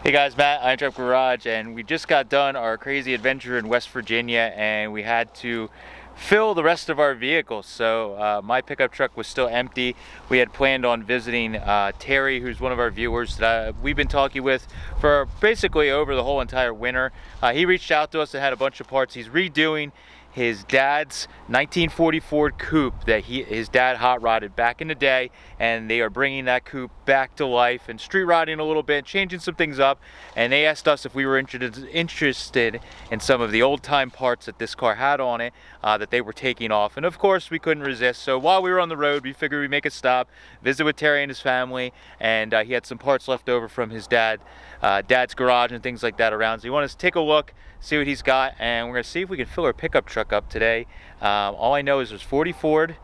Hey guys, Matt, IronTrap Garage, and we just got done our crazy adventure in West Virginia, and we had to fill the rest of our vehicles. So my pickup truck was still empty. We had planned on visiting Terry, who's one of our viewers that we've been talking with for basically over the whole entire winter. He reached out to us and had a bunch of parts. He's redoing his dad's 1944 Coupe that his dad hot rodded back in the day, and they are bringing that Coupe back to life and street rodding a little bit, changing some things up. And they asked us if we were interested in some of the old time parts that this car had on it that they were taking off. And of course we couldn't resist, so while we were on the road we figured we'd make a stop, visit with Terry and his family, and he had some parts left over from his dad's garage and things like that around. So he wanted us to take a look, see what he's got, and we're going to see if we can fill our pickup truck up today. All I know is there's 40 Ford,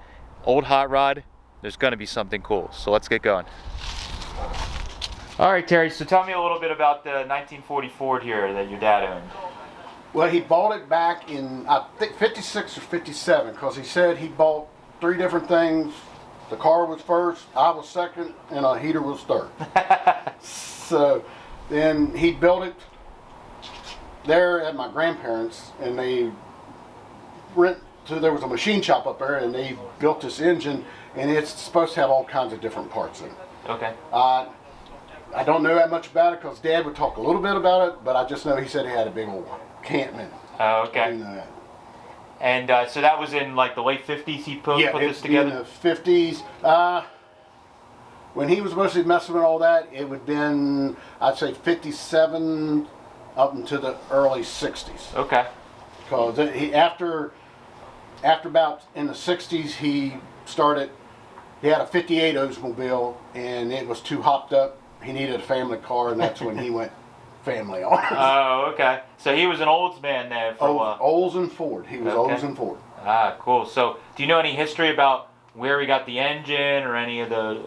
old hot rod. There's going to be something cool, so let's get going. All right, Terry, so tell me a little bit about the 1940 Ford here that your dad owned. Well, he bought it back in, I think, 56 or 57, because he said he bought 3 different things. The car was first, I was second, and a heater was third. So then he built it there at my grandparents', and they there was a machine shop up there, and they built this engine, and it's supposed to have all kinds of different parts in it. Okay. I don't know that much about it because Dad would talk a little bit about it, but I just know he said he had a big old Canton in it. Oh, okay. I didn't know that. And so that was in like the late 50s he put this together? In the 50s. When he was mostly messing with all that, it would have been, I'd say, 57 up into the early 60s. Okay. Because after about in the 60s, he had a 58 Oldsmobile, and it was too hopped up. He needed a family car, and that's when he went family on. Oh, okay. So he was an Olds man then for a while. Olds and Ford. He was okay. Olds and Ford. Ah, cool. So do you know any history about where he got the engine or any of the...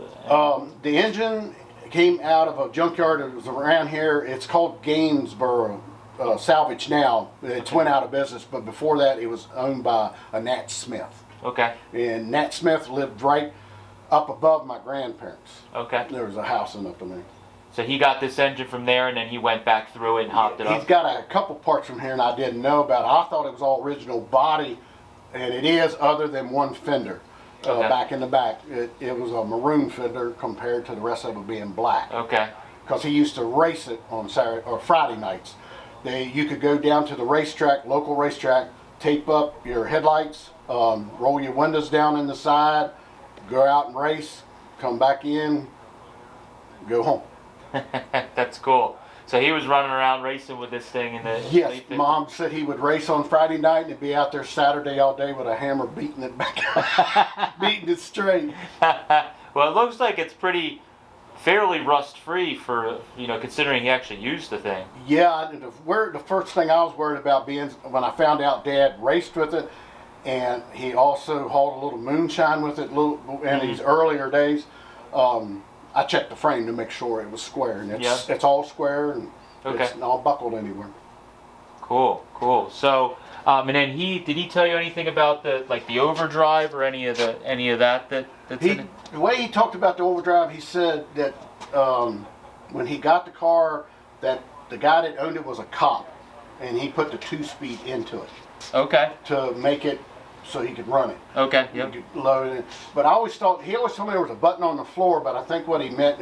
The engine came out of a junkyard that was around here. It's called Gainesboro Salvage now. It's went out of business, but before that it was owned by a Nat Smith. Okay. And Nat Smith lived right up above my grandparents. Okay. There was a house in up there. So he got this engine from there, and then he went back through it and hopped it up? He's got a couple parts from here, and I didn't know about it. I thought it was all original body, and it is, other than one fender. Okay. Back in the back, it was a maroon fender compared to the rest of it being black. Okay. Because he used to race it on Saturday or Friday nights. You could go down to the racetrack, local racetrack, tape up your headlights, roll your windows down in the side, go out and race, come back in, go home. That's cool. So he was running around racing with this thing in the Yes, late 50s? Mom said he would race on Friday night and be out there Saturday all day with a hammer beating it back, beating it straight. Well, it looks like it's fairly rust-free for, considering he actually used the thing. Yeah, the first thing I was worried about being when I found out Dad raced with it, and he also hauled a little moonshine with it in these earlier days. I checked the frame to make sure it was square, and it's all square, and it's not buckled anywhere. Cool. So, and then did he tell you anything about the overdrive or any of that that's in it? The way he talked about the overdrive, he said that when he got the car, that the guy that owned it was a cop, and he put the 2-speed into it. Okay. To make it so he could run it. Okay. Yep. He could load it in. But I always thought, he always told me there was a button on the floor, but I think what he meant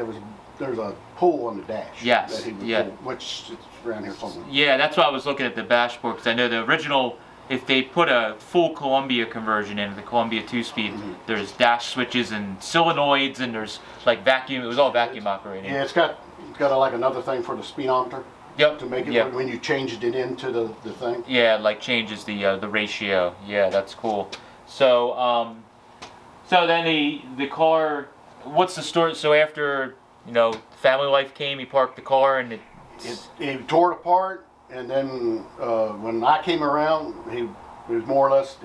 there's a pull on the dash. Yes. That he would pull, which is around here somewhere. Yeah, that's why I was looking at the dashboard, because I know the original, if they put a full Columbia conversion in, the Columbia 2-speed, there's dash switches and solenoids, and there's vacuum. It was all vacuum operated. Yeah, it's got another thing for the speedometer. Yep. To make it when you changed it into the thing. Yeah, changes the ratio. Yeah, that's cool. So so then the car. What's the story? So after family life came, he parked the car and he tore it apart, and then when I came around, he was more or less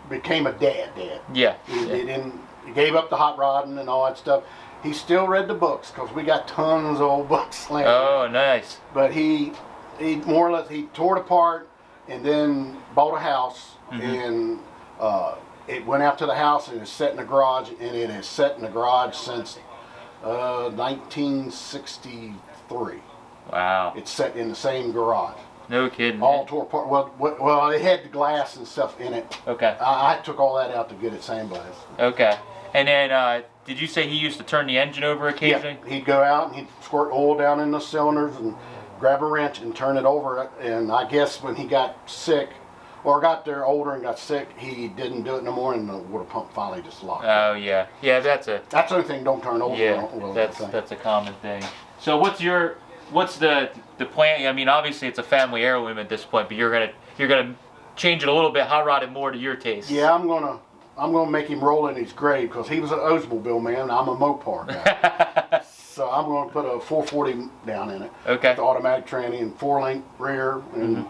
became a dad. Yeah. He gave up the hot rodding and all that stuff. He still read the books because we got tons of old books laying. Oh, nice. But he more or less tore it apart and then bought a house, and it went out to the house and it's set in the garage, and it has set in the garage since 1963. Wow. It's set in the same garage. No kidding. All tore apart. Well, it had the glass and stuff in it. Okay. I took all that out to get it sandblasted. Okay. And then, did you say he used to turn the engine over occasionally? Yeah, he'd go out and he'd squirt oil down in the cylinders and grab a wrench and turn it over. And I guess when he got sick, or got there older and got sick, he didn't do it no more, and the water pump finally just locked. Oh yeah, yeah. That's the only thing. Don't turn over. Yeah, that's a common thing. So what's the plan? I mean, obviously it's a family heirloom at this point, but you're gonna change it a little bit, hot rod it more to your taste. Yeah, I'm gonna make him roll in his grave because he was an Oldsmobile man. And I'm a Mopar guy. So I'm gonna put a 440 down in it. Okay. With the automatic tranny and 4-link rear and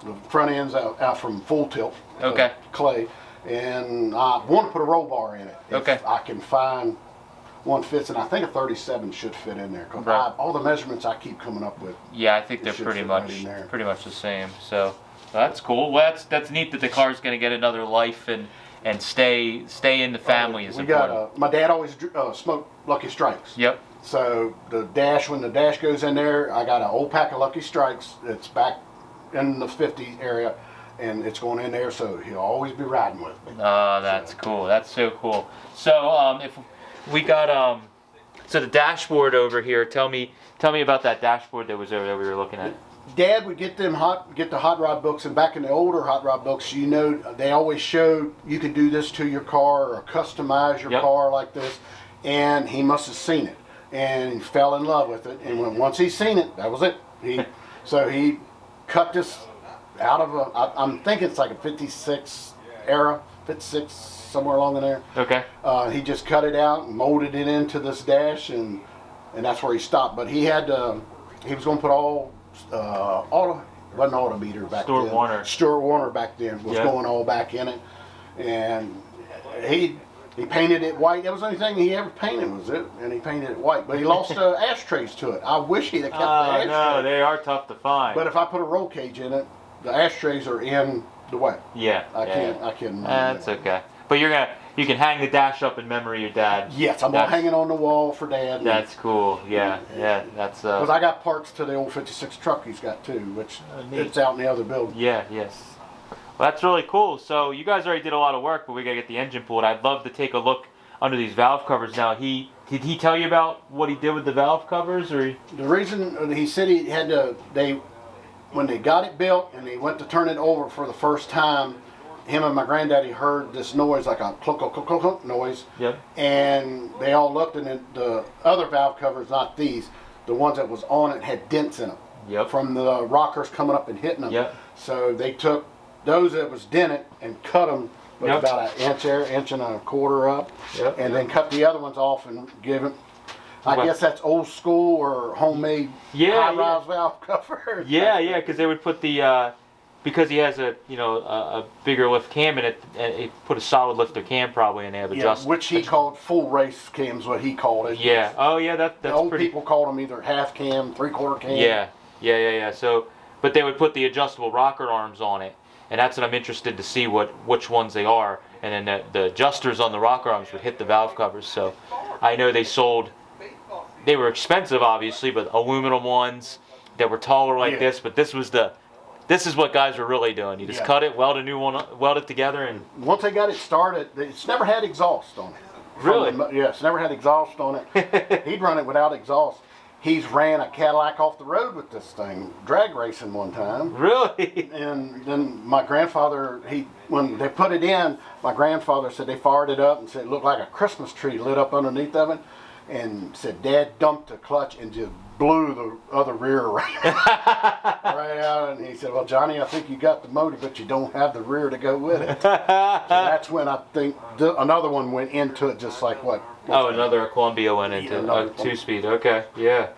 the front ends out from full tilt. Okay. Clay, and I want to put a roll bar in it. Okay. If I can find one fits, and I think a 37 should fit in there because Right. all the measurements I keep coming up with. Yeah, I think they're should pretty fit much right in there. the same. So that's cool. Well, that's neat that the car's gonna get another life and stay in the family is We important. got my dad always smoked Lucky Strikes. Yep. So the dash, when the dash goes in there, I got an old pack of Lucky Strikes that's back in the 50 area, and it's going in there, so he'll always be riding with me. Oh, that's cool. That's so cool. So if we got so the dashboard over here, tell me about that dashboard that was over there we were looking at. Dad would get the hot rod books, and back in the older hot rod books, they always showed you could do this to your car or customize your car like this, and he must have seen it and he fell in love with it. And once he seen it, that was it. So he cut this out of I'm thinking it's like a 56 era, 56 somewhere along in there. Okay. He just cut it out and molded it into this dash, and that's where he stopped. But he was going to put all wasn't auto meter back Stuart then. Warner. Stuart Warner back then was going all back in it, and he painted it white. That was the only thing he ever painted was it, and he painted it white. But he lost ashtrays to it. I wish he'd have kept the ashtrays. No, they are tough to find. But if I put a roll cage in it, the ashtrays are in the way. Yeah. I can't. That's okay. But you can hang the dash up in memory of your dad. Yes, I'm gonna hang it on the wall for Dad. That's cool. Yeah. That's. Because I got parts to the old 56 truck he's got too, which it's out in the other building. Yeah. Yes. Well, that's really cool. So you guys already did a lot of work, but we gotta get the engine pulled. I'd love to take a look under these valve covers now. Did he tell you about what he did with the valve covers, or? The reason he said he had to, when they got it built and they went to turn it over for the first time, him and my granddaddy heard this noise, like a clunk, clunk, clunk, clunk noise. Yep. And they all looked, and the other valve covers, not these, the ones that was on it had dents in them. Yep. From the rockers coming up and hitting them. Yep. So they took those that was dented and cut them about an inch and a quarter up. Yep. And then cut the other ones off and give them. I guess that's old school or homemade high-rise valve cover. Yeah, because they would put the because he has a bigger lift cam in it, and he put a solid lifter cam probably in there, but which he called full race cams, what he called it. Yeah. Oh yeah, that's the old people called them either half cam, 3/4 cam. Yeah. So, but they would put the adjustable rocker arms on it, and that's what I'm interested to see which ones they are, and then the adjusters on the rocker arms would hit the valve covers. So, I know they were expensive obviously, but aluminum ones that were taller like this, but this is what guys were really doing. You just cut it, weld a new one, weld it together, and once they got it started, it's never had exhaust on it. Really? Yes, never had exhaust on it. He'd run it without exhaust. He's ran a Cadillac off the road with this thing, drag racing one time. Really? And then my grandfather, when they put it in, my grandfather said they fired it up and said it looked like a Christmas tree lit up underneath of it, and said Dad dumped the clutch and just blew the other rear right out. And he said, well, Johnny, I think you got the motor, but you don't have the rear to go with it. So that's when I think another one went into it, just like what? Another Columbia went into a 2-speed. Okay, yeah.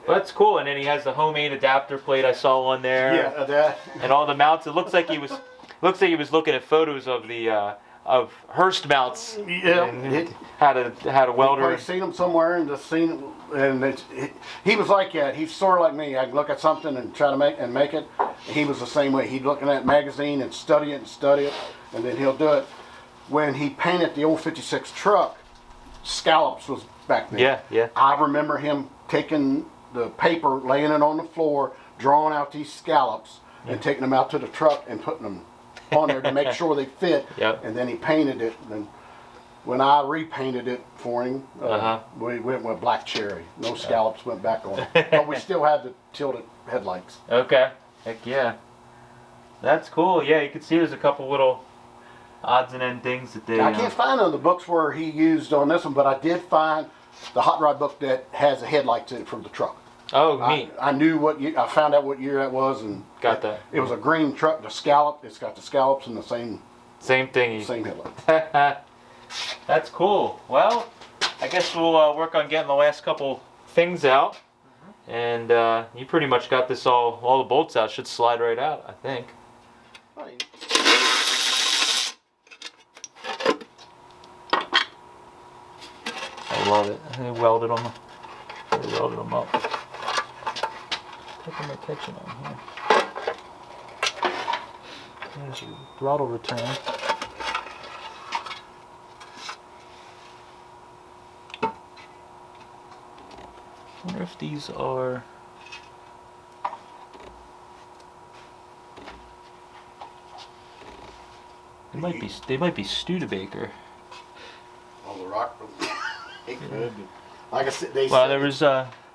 Well, that's cool. And then he has the homemade adapter plate. I saw one there. Yeah, that. And all the mounts. It looks like he was looking at photos of the of Hurst mounts. Yeah. And had a welder. I've seen him somewhere and just seen it. And he was like that. He's sort of like me. I can look at something and try to make it. He was the same way. He'd look in that magazine and study it, and then he'll do it. When he painted the old 56 truck, scallops was back then. Yeah. I remember him taking the paper, laying it on the floor, drawing out these scallops, and taking them out to the truck and putting them on there to make sure they fit. Yep. And then he painted it. And then when I repainted it for him, we went with black cherry. No scallops went back on it. But we still had the tilted headlights. Okay. Heck yeah. That's cool. Yeah, you can see there's a couple little odds and end things that they... I can't find on the books where he used on this one, but I did find the hot rod book that has the headlights in it from the truck. Oh, neat. I knew what year, I found out what year that was, and Got that. It was a green truck. The scallop, it's got the scallops and the same thing. Same headlights. That's cool. Well, I guess we'll work on getting the last couple things out, and you pretty much got this all the bolts out. Should slide right out, I think. Right. I love it. They welded them. They welded them up. What am I catching on here? There's your throttle return. I wonder if these are. They might be Studebaker. Oh, the rock. It could. Like I said, Well, there was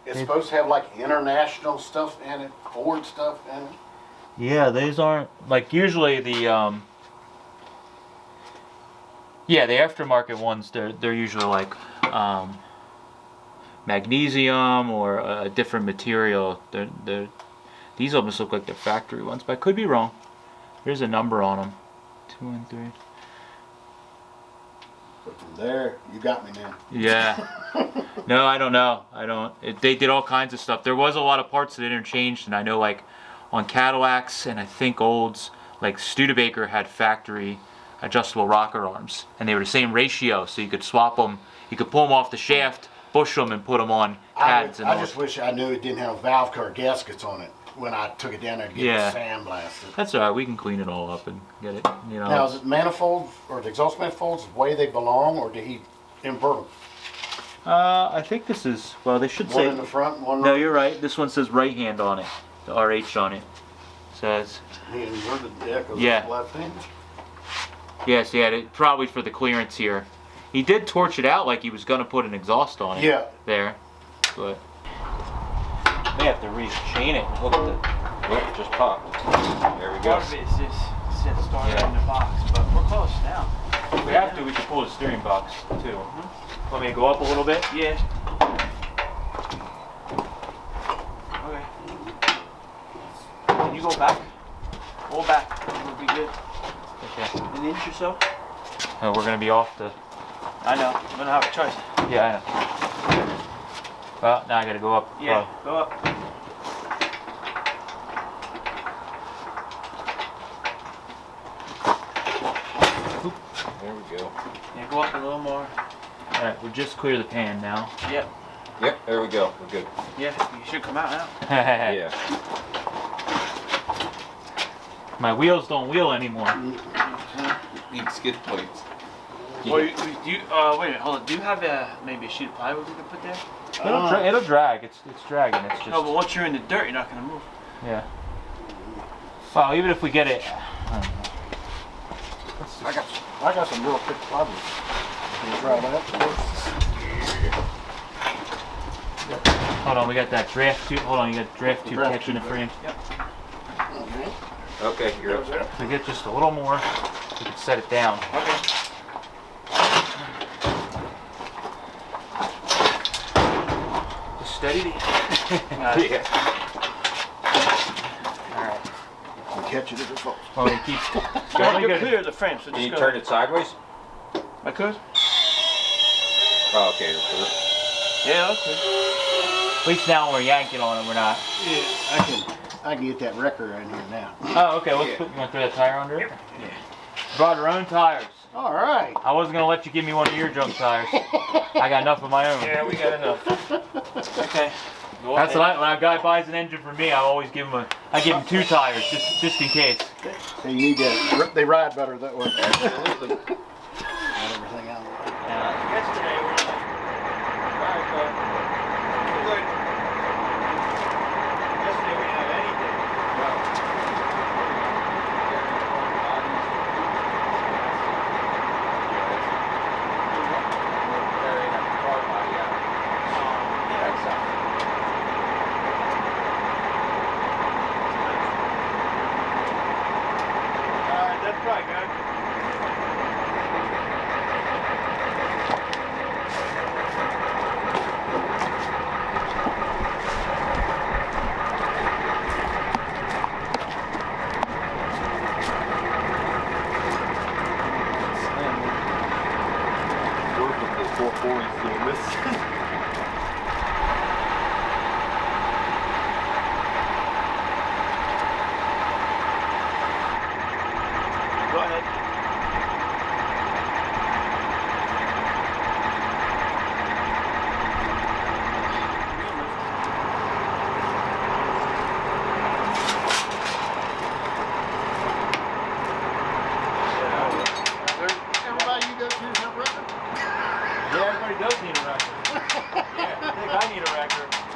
it's supposed to have like international stuff in it, Ford stuff in it. Yeah, these aren't like usually the yeah, the aftermarket ones. They're usually like magnesium or a different material. These almost look like the factory ones, but I could be wrong. There's a number on them. 2 and 3. But from there, you got me now. Yeah. No, I don't know. They did all kinds of stuff. There was a lot of parts that interchanged, and I know like on Cadillacs and I think Olds, like Studebaker had factory adjustable rocker arms, and they were the same ratio, so you could swap them. You could pull them off the shaft, bush them, and put them on pads. I just wish I knew it didn't have valve cover gaskets on it when I took it down there to get it sandblasted. That's all right. We can clean it all up and get it. You know. Now, is it manifolds or the exhaust manifolds the way they belong, or did he invert them? I think this is, well, they should say. One in the front, one. No, you're right. This one says right hand on it. The RH on it says. He inverted the deck of Yeah. the left hand. Yes, yeah, probably for the clearance here. He did torch it out like he was gonna put an exhaust on it. Yeah. There, but may have to re-chain it. Look at the. Look, it just popped. There we go. Part of it is just started in the box, but we're close now. We have to. We can pull the steering box too. Want me to go up a little bit? Yeah. Okay. Can you go back? Go back. We'll be good. Okay. An inch or so? We're gonna be off the. I know. I'm gonna have a choice. Yeah, I know. Well, now I gotta go up. Yeah. Go up. There we go. Yeah. Go up a little more. All right, we'll just clear the pan now. Yep. Yep, there we go. We're good. Yeah. You should come out now. Yeah. My wheels don't wheel anymore. Need skid plates. Or do you, wait a minute, hold on. Do you have maybe a sheet of plywood you can put there? It'll drag. It's dragging. It's just. No, but once you're in the dirt, you're not gonna move. Yeah. Well, even if we get it. I got some real thick plywood. Can you try that? Hold on, we got that draft tube. Hold on, you got draft tube catching the frame. Yep. Okay, you're up there. If we get just a little more, we can set it down. Okay. Just steady. Yeah. Alright. I'll catch it if it falls. Well, we keep. You're clear of the frame, so Can just you go. turn it sideways? I could? Oh, okay. Yeah, okay. At least now when we're yanking on it, we're not. Yeah, I can get that wrecker in here now. Oh, okay. Let's Yeah. put. You want to throw that tire under it? Yeah. Brought our own tires. All right. I wasn't gonna let you give me one of your junk tires. I got enough of my own. Yeah, we got enough. Okay. Go That's ahead. when a guy buys an engine from me, I always give him I give him 2 tires just in case. So you need that. They ride better that way. Absolutely. Got everything out. Yesterday we were like, alright, bud.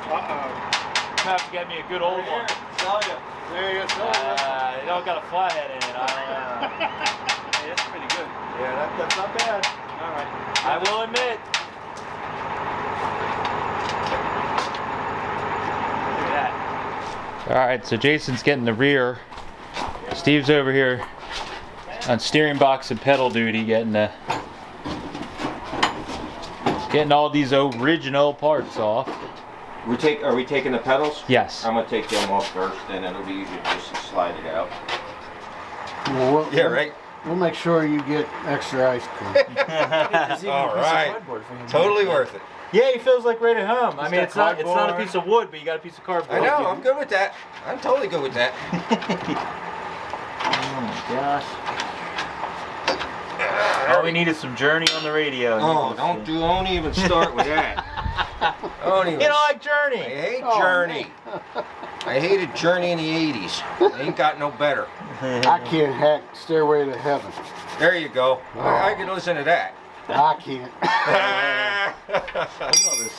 Have to get me a good old one. There you go. It don't got a flathead in it. I don't know. Hey, that's pretty good. Yeah, that's not bad. All right. I will admit. Look at that. All right, so Jason's getting the rear. Steve's over here on steering box and pedal duty, getting all these original parts off. Are we taking the pedals? Yes. I'm gonna take them off first, and it'll be easier just to slide it out. Well, Yeah, right. We'll make sure you get extra ice cream. All right. Totally worth it. Yeah, he feels like right at home. I mean, got it's not a cardboard. piece of wood, but you got a piece of cardboard. I know. I'm good with that. I'm totally good with that. Oh my gosh. All we need is some Journey on the radio. Oh, don't even start with that. Don't even. You don't like I Journey? hate Oh, Journey. I hated Journey in the 80s. They ain't got no better. I can't hack Stairway to Heaven. There you go. I can listen to that. I can't.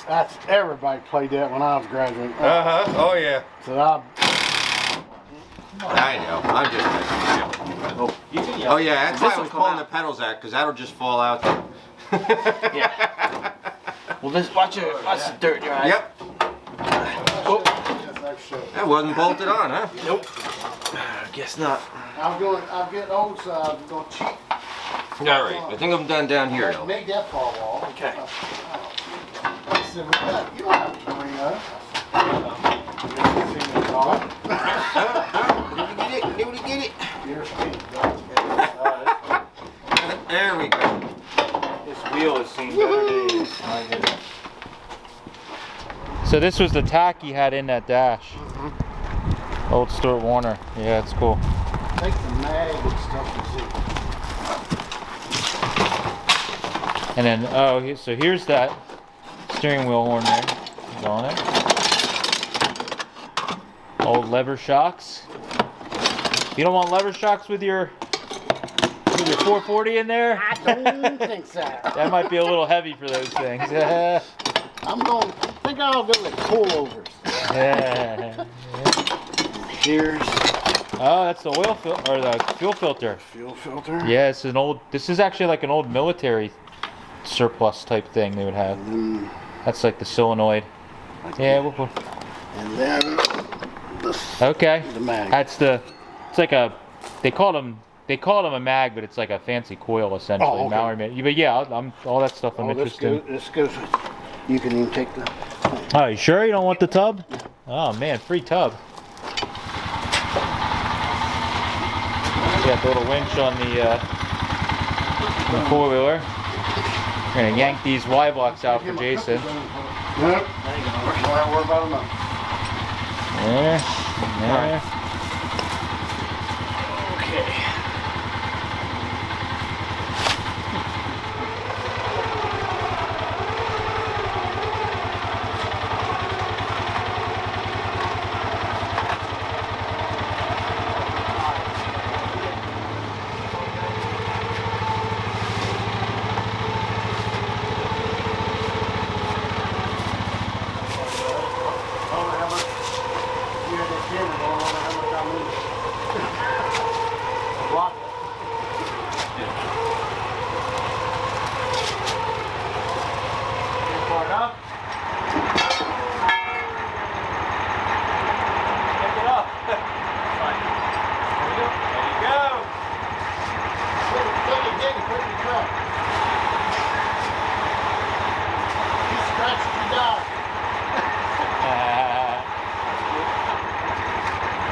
That's everybody played that when I was graduating. Uh-huh. Oh, yeah. So I know. I'm just messing with you. Oh, yeah. That's why I was pulling the pedals out, because that'll just fall out there. Yeah. Well, watch the dirt in your eyes. Yep. That wasn't bolted on, huh? Nope. Guess not. I'm getting old, so I'm going to cheat. All right. I think I'm done down here, though. Make that fall off. Okay. I said, "With that, you don't have to bring that." Did we get it? Here's me. There we go. This wheel has seen better days. So this was the tack he had in that dash. Old Stuart Warner. Yeah, it's cool. Take the mag and stuff and And then, so here's that steering wheel horn there. Is on it. Old lever shocks. You don't want lever shocks with your 440 in there? I don't think so. That might be a little heavy for those things. I'll go with pullovers. Here's Oh, that's the oil filter or the fuel filter. fuel filter. Yeah, it's an old. This is actually like an old military surplus type thing they would have. That's like the solenoid. Yeah, we'll put. And then Okay. the mag. That's the. It's like a. They call them a mag, but it's like a fancy coil essentially. Oh, okay. Mallory made. But yeah, I'm all that stuff I'm interested in. This goes with, you can even take the. Oh, you sure you don't want the tub? Oh man, free tub. Got the little winch on the four-wheeler. We're gonna yank these Y blocks out for Jason. Nope. Don't have to worry about them. There, there. Okay.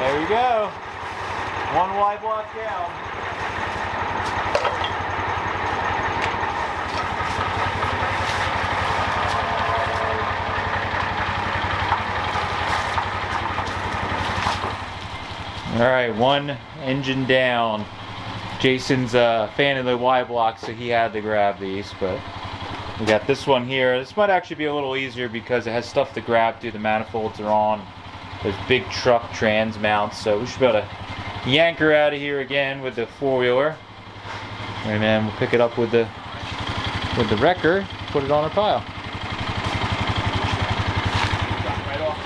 There we go. One Y block down. All right, one engine down. Jason's a fan of the Y blocks, so he had to grab these, but we got this one here. This might actually be a little easier because it has stuff to grab to. The manifolds are on. There's big truck trans mounts, so we should be able to yank her out of here again with the four-wheeler. And then we'll pick it up with the wrecker, put it on our pile. Right off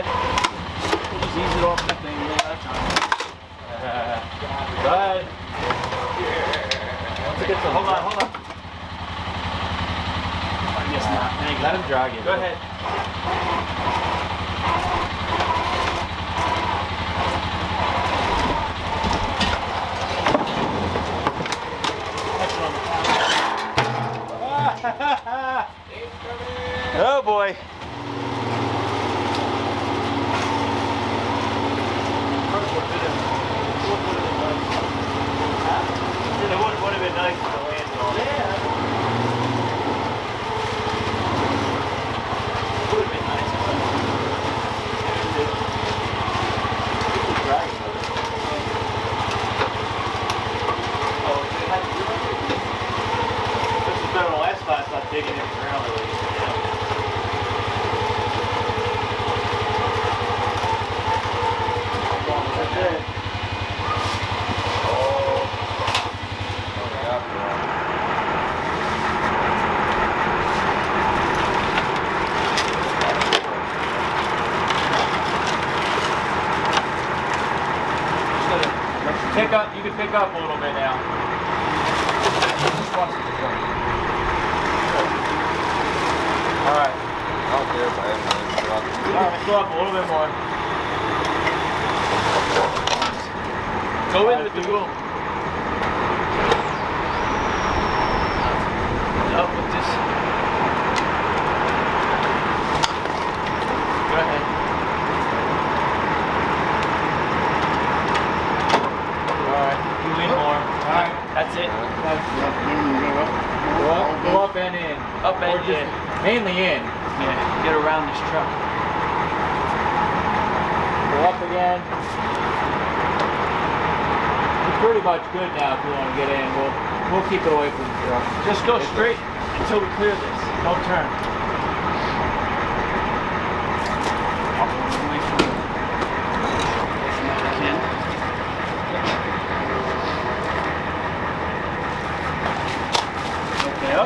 ahead. Just ease it off the thing one at a time. Go ahead. Once it gets hold on. I guess not. Thank you. Let him drag it. Go ahead. Oh boy. It would have been nice to land on. Yeah. Would have been nice. This is better than last class, not digging in the ground at least. That's it. Pick up. You can pick up a little bit now. All right. Out there, but All right. Go up a little bit more. Go in with the boom. Up with this. Go ahead. Alright, you in more. Alright, That's it. go up and in. Up and Or just in. mainly in. Yeah, get around this truck. Go up again. It's pretty much good now if you want to get in. We'll keep it away from the truck. Just go straight until we clear this. Don't turn.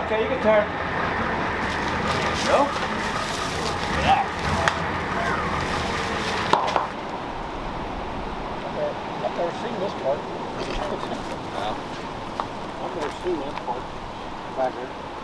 Okay, you can turn. No? Yeah. I've never seen this part. I've never seen this part back here.